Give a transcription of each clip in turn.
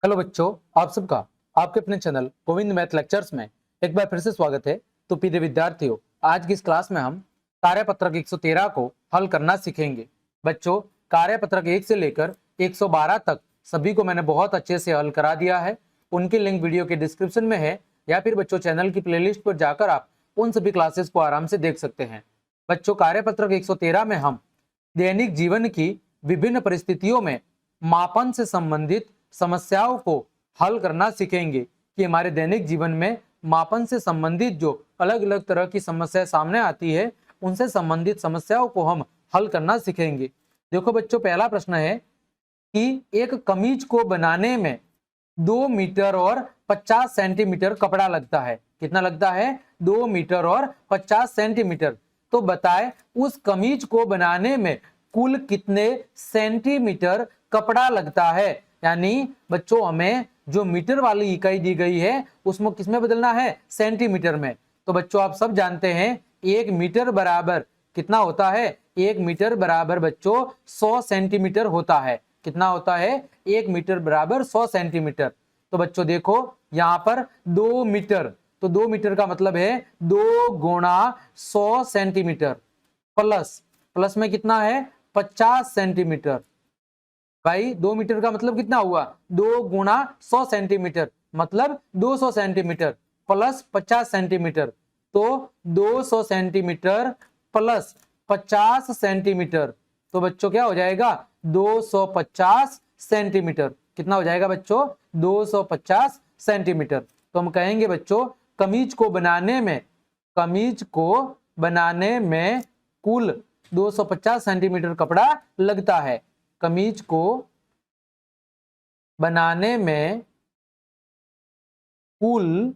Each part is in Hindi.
हेलो बच्चों, आप सबका आपके अपने चैनल गोविंद मैथ लेक्चर्स में एक बार फिर से स्वागत है। तो प्रिय विद्यार्थियों, आज की इस क्लास में हम कार्यपत्रक 113 को हल करना सीखेंगे। बच्चों, कार्यपत्रक 1 से लेकर 112 तक सभी को मैंने बहुत अच्छे से हल करा दिया है। उनकी लिंक वीडियो के डिस्क्रिप्शन में है, या फिर बच्चों चैनल की प्लेलिस्ट पर जाकर आप उन सभी क्लासेस को आराम से देख सकते हैं। बच्चों, कार्यपत्रक 113 में हम दैनिक जीवन की विभिन्न परिस्थितियों में मापन से संबंधित समस्याओं को हल करना सीखेंगे कि हमारे दैनिक जीवन में मापन से संबंधित जो अलग अलग तरह की समस्या सामने आती है, उनसे संबंधित समस्याओं को हम हल करना सीखेंगे। देखो बच्चों, पहला प्रश्न है कि एक कमीज को बनाने में 2 मीटर और 50 सेंटीमीटर कपड़ा लगता है। कितना लगता है? 2 मीटर और 50 सेंटीमीटर। तो बताए उस कमीज को बनाने में कुल कितने सेंटीमीटर कपड़ा लगता है। यानी बच्चों, हमें जो मीटर वाली इकाई दी गई है उसमें किसमें बदलना है? सेंटीमीटर में। तो बच्चों, आप सब जानते हैं 1 मीटर बराबर कितना होता है? 1 मीटर बराबर बच्चों 100 सेंटीमीटर होता है। कितना होता है? 1 मीटर बराबर 100 सेंटीमीटर। तो बच्चों देखो, यहाँ पर 2 मीटर, तो 2 मीटर का मतलब है 2 गुणा 100 सेंटीमीटर, प्लस में कितना है? 50 सेंटीमीटर। भाई 2 मीटर का मतलब कितना हुआ? 2 गुणा 100 सेंटीमीटर, मतलब 200 सेंटीमीटर प्लस 50 सेंटीमीटर। तो 200 सेंटीमीटर प्लस 50 सेंटीमीटर, तो बच्चों क्या हो जाएगा? 250 सेंटीमीटर। कितना हो जाएगा बच्चों? 250 सेंटीमीटर। तो हम कहेंगे बच्चों, कमीज को बनाने में कुल 250 सेंटीमीटर कपड़ा लगता है। कमीज को बनाने में कुल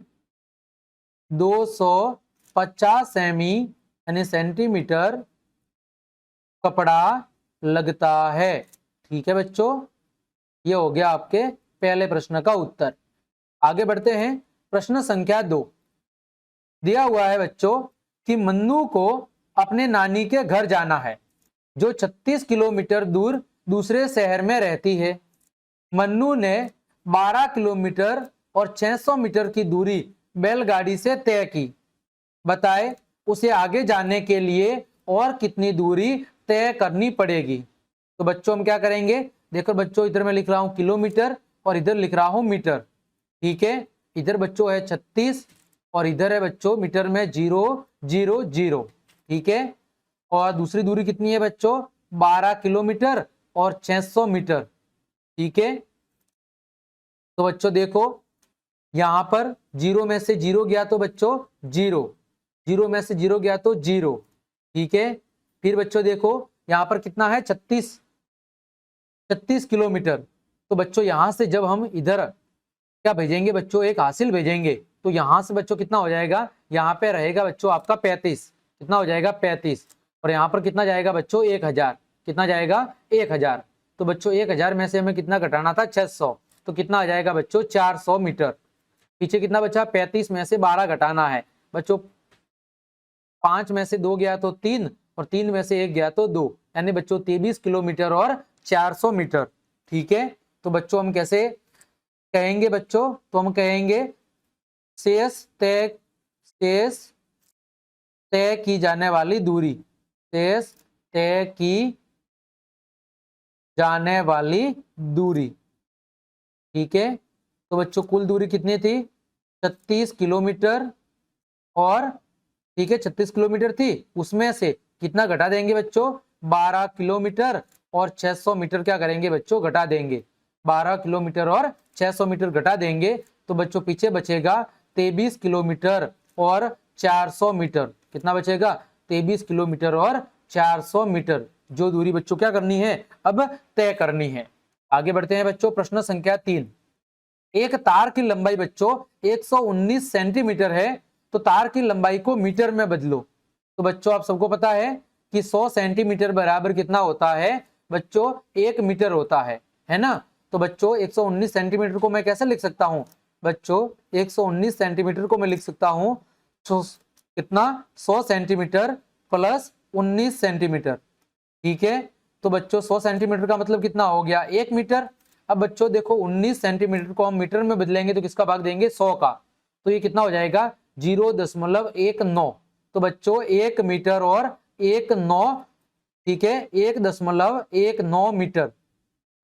250 सेमी यानी सेंटीमीटर कपड़ा लगता है। ठीक है बच्चों, ये हो गया आपके पहले प्रश्न का उत्तर। आगे बढ़ते हैं। प्रश्न संख्या 2 दिया हुआ है बच्चों कि मन्नू को अपने नानी के घर जाना है, जो 36 किलोमीटर दूर दूसरे शहर में रहती है। मन्नू ने 12 किलोमीटर और 600 मीटर की दूरी बैलगाड़ी से तय की। बताए उसे आगे जाने के लिए और कितनी दूरी तय करनी पड़ेगी। तो बच्चों हम क्या करेंगे? देखो बच्चों, इधर मैं लिख रहा हूं किलोमीटर और इधर लिख रहा हूं मीटर। ठीक है, इधर बच्चों है 36 और इधर है बच्चों मीटर में 000। ठीक है, और दूसरी दूरी कितनी है बच्चों? 12 किलोमीटर और 600 मीटर। ठीक है, तो बच्चों देखो, यहां पर 0 में से 0 गया तो बच्चों 0 में से 0 गया तो 0। ठीक है, फिर बच्चों देखो यहां पर कितना है? 36 किलोमीटर। तो बच्चों यहां से जब हम इधर क्या भेजेंगे बच्चों? एक हासिल भेजेंगे, तो यहां से बच्चों कितना हो जाएगा? यहाँ पे रहेगा बच्चों आपका 35। कितना हो जाएगा? 35। और यहाँ पर कितना जाएगा बच्चों? 1000। कितना जाएगा? 1000। तो बच्चों 1000 में से हमें कितना घटाना था? 600। तो कितना आ जाएगा बच्चों? 400 मीटर। पीछे कितना बचा? 35 में से 12 घटाना है बच्चों। 5 में से 2 गया तो 3 और 3 में से 1 गया तो 2, यानी बच्चों 23 किलोमीटर और 400 मीटर। ठीक है, तो बच्चों हम कैसे कहेंगे बच्चों? तो हम कहेंगे शेष तय की जाने वाली दूरी, शेष तय की जाने वाली दूरी। ठीक है, तो बच्चों कुल दूरी कितनी थी? 36 किलोमीटर। और ठीक है, 36 किलोमीटर थी, उसमें से कितना घटा देंगे बच्चों? 12 किलोमीटर और 600 मीटर क्या करेंगे बच्चों? घटा देंगे। 12 किलोमीटर और 600 मीटर घटा देंगे, तो बच्चों पीछे बचेगा 23 किलोमीटर और 400 मीटर। कितना बचेगा? 23 किलोमीटर और 400 मीटर। जो दूरी बच्चों क्या करनी है? अब तय करनी है। आगे बढ़ते हैं बच्चों। प्रश्न संख्या 3। एक तार की लंबाई बच्चों 119 सेंटीमीटर है, तो तार की लंबाई को मीटर में बदलो। तो बच्चों आप सबको पता है कि 100 सेंटीमीटर बराबर कितना होता है बच्चों? 1 मीटर होता है ना। तो बच्चों 119 सेंटीमीटर को मैं कैसे लिख सकता हूं बच्चों? 119 सेंटीमीटर को मैं लिख सकता हूं कितना? 100 सेंटीमीटर प्लस 19 सेंटीमीटर। ठीक है, तो बच्चों 100 सेंटीमीटर का मतलब कितना हो गया? 1 मीटर। अब बच्चों देखो 19 सेंटीमीटर को हम मीटर में बदलेंगे तो किसका भाग देंगे 100 का, तो ये कितना हो जाएगा 0.19। तो बच्चों 1 मीटर और 1.9, ठीक है 1.19 मीटर,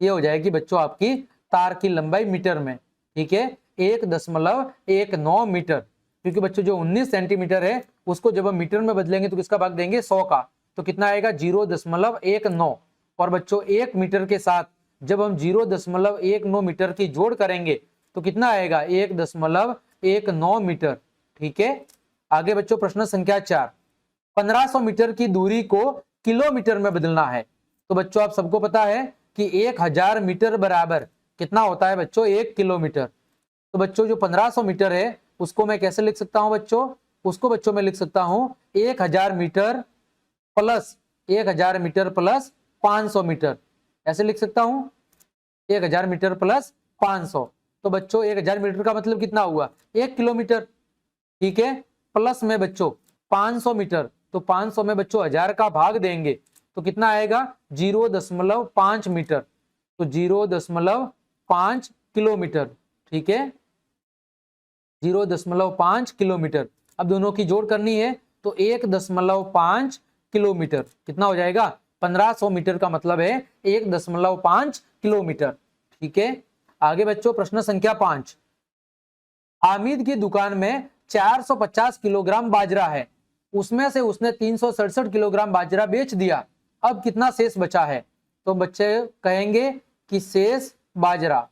ये हो जाएगी बच्चों आपकी तार की लंबाई मीटर में, ठीक है 1.19 मीटर। क्योंकि बच्चों जो 19 सेंटीमीटर है उसको जब हम मीटर में बदलेंगे तो किसका भाग देंगे 100 का, तो कितना आएगा 0.19। और बच्चों 1 मीटर के साथ जब हम 0.19 मीटर की जोड़ करेंगे तो कितना आएगा 1.19 मीटर, ठीक है। आगे बच्चों प्रश्न संख्या 4, 1500 मीटर की दूरी को किलोमीटर में बदलना है। तो बच्चों आप सबको पता है कि 1000 मीटर बराबर कितना होता है बच्चों 1 किलोमीटर। तो बच्चों जो 1500 मीटर है उसको मैं कैसे लिख सकता हूं बच्चों, उसको बच्चों मैं लिख सकता हूं 1000 meter plus 1000 meter plus 500 meter, ऐसे लिख सकता हूं 1000 मीटर प्लस 500। तो बच्चों 1000 मीटर का मतलब कितना हुआ 1 किलोमीटर, ठीक है। प्लस में बच्चों 500 मीटर, तो 500 में बच्चों 1000 का भाग देंगे तो कितना आएगा 0.5 मीटर, तो 0.5 किलोमीटर, ठीक है 0.5 किलोमीटर। अब दोनों की जोड़ करनी है तो 1.5 किलोमीटर कितना हो जाएगा 1500 मीटर का मतलब है 1.5 किलोमीटर, ठीक है। आगे बच्चों प्रश्न संख्या 5, हामिद की दुकान में 450 किलोग्राम बाजरा है, उसमें से उसने 367 किलोग्राम बाजरा बेच दिया, अब कितना शेष बचा है। तो बच्चे कहेंगे कि शेष बाजरा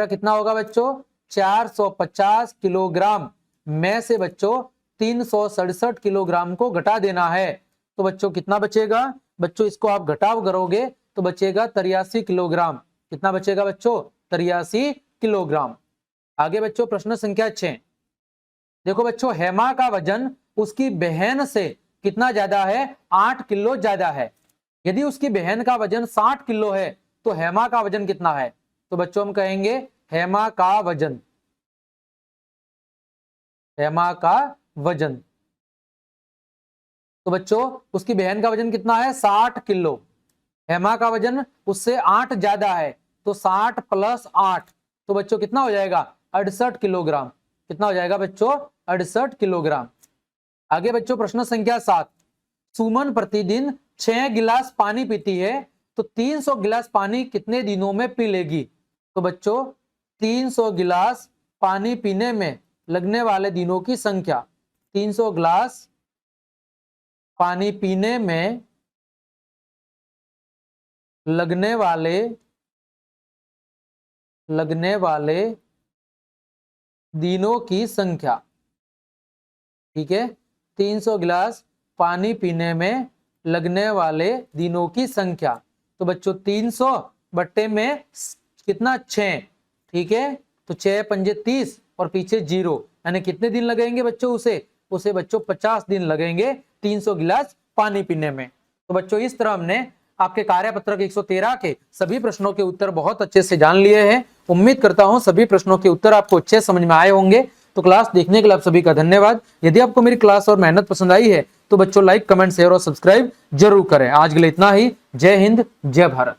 कितना होगा बच्चों 450 किलोग्राम में से बच्चों 367 किलोग्राम को घटा देना है, तो बच्चों कितना बचेगा, बच्चों इसको आप घटाव करोगे तो बचेगा 83 किलोग्राम, कितना बचेगा बच्चों 83 किलोग्राम। आगे बच्चों प्रश्न संख्या 6, देखो बच्चों हेमा का वजन उसकी बहन से कितना ज्यादा है 8 किलो ज्यादा है। यदि उसकी बहन का वजन 60 किलो है तो हेमा का वजन कितना है। तो बच्चों हम कहेंगे हेमा का वजन, तो बच्चों उसकी बहन का वजन कितना है 60 किलो, हेमा का वजन उससे 8 ज्यादा है तो 60 प्लस 8, तो बच्चों कितना हो जाएगा 68 किलोग्राम, कितना हो जाएगा बच्चों 68 किलोग्राम। आगे बच्चों प्रश्न संख्या 7, सुमन प्रतिदिन 6 गिलास पानी पीती है तो 300 गिलास पानी कितने दिनों में पी लेगी। तो बच्चों 300 गिलास पानी पीने में लगने वाले दिनों की संख्या, 300 गिलास पानी पीने में लगने वाले दिनों की संख्या, ठीक है 300 गिलास पानी पीने में लगने वाले दिनों की संख्या। तो बच्चों 300 बट्टे में कितना 6, ठीक है तो 6 पंजे 30 और पीछे 0, यानी कितने दिन लगेंगे बच्चों उसे बच्चों 50 दिन लगेंगे 300 गिलास पानी पीने में। तो बच्चों इस तरह हमने आपके कार्यपत्रक 113 के सभी प्रश्नों के उत्तर बहुत अच्छे से जान लिए हैं। उम्मीद करता हूं सभी प्रश्नों के उत्तर आपको अच्छे समझ में आए होंगे। तो क्लास देखने के लिए आप सभी का धन्यवाद। यदि आपको मेरी क्लास और मेहनत पसंद आई है तो बच्चों लाइक कमेंट शेयर और सब्सक्राइब जरूर करें। आज के लिए इतना ही। जय हिंद जय भारत।